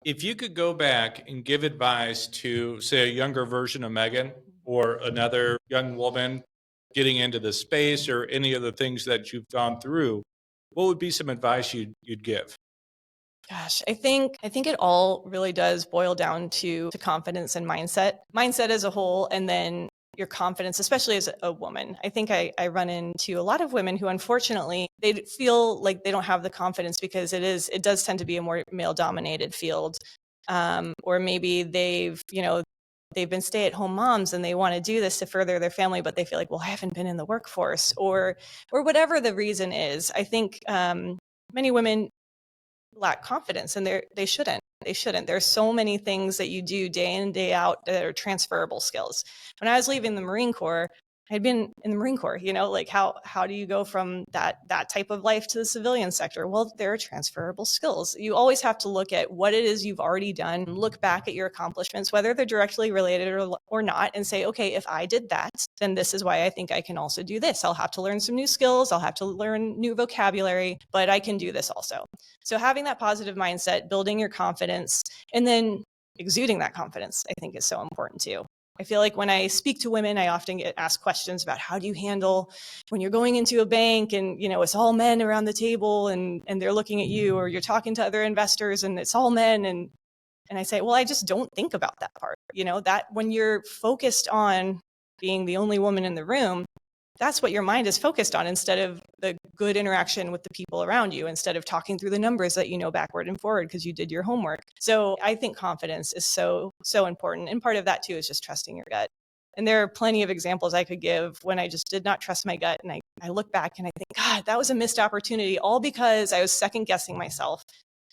If you could go back and give advice to, say, a younger version of Megan or another young woman getting into the space or any of the things that you've gone through, what would be some advice you'd give? Gosh, I think it all really does boil down to confidence and mindset as a whole, and then your confidence, especially as a woman. I think I run into a lot of women who, unfortunately, they feel like they don't have the confidence because it does tend to be a more male dominated field, or maybe they've been stay at home moms and they want to do this to further their family, but they feel like, well, I haven't been in the workforce, or whatever the reason is. I think many women lack confidence, and they shouldn't. There's so many things that you do day in and day out that are transferable skills. When I was leaving the Marine Corps, I'd been in the Marine Corps, like how do you go from that type of life to the civilian sector? Well, there are transferable skills. You always have to look at what it is you've already done, look back at your accomplishments, whether they're directly related or not, and say, okay, if I did that, then this is why I think I can also do this. I'll have to learn some new skills, I'll have to learn new vocabulary, but I can do this also. So having that positive mindset, building your confidence, and then exuding that confidence, I think is so important too. I feel like when I speak to women, I often get asked questions about how do you handle when you're going into a bank and, it's all men around the table and they're looking at you, or you're talking to other investors and it's all men. And I say, well, I just don't think about that part, that when you're focused on being the only woman in the room, that's what your mind is focused on, instead of the good interaction with the people around you, instead of talking through the numbers that you know backward and forward because you did your homework. So I think confidence is so, so important. And part of that too is just trusting your gut. And there are plenty of examples I could give when I just did not trust my gut. And I look back and I think, God, that was a missed opportunity, all because I was second guessing myself.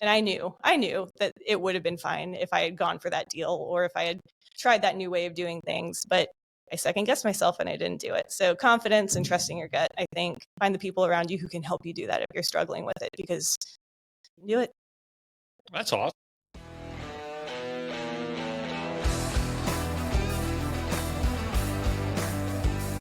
And I knew that it would have been fine if I had gone for that deal or if I had tried that new way of doing things. But I second guessed myself and I didn't do it. So confidence and trusting your gut, I think, find the people around you who can help you do that if you're struggling with it, because you can do it. That's awesome.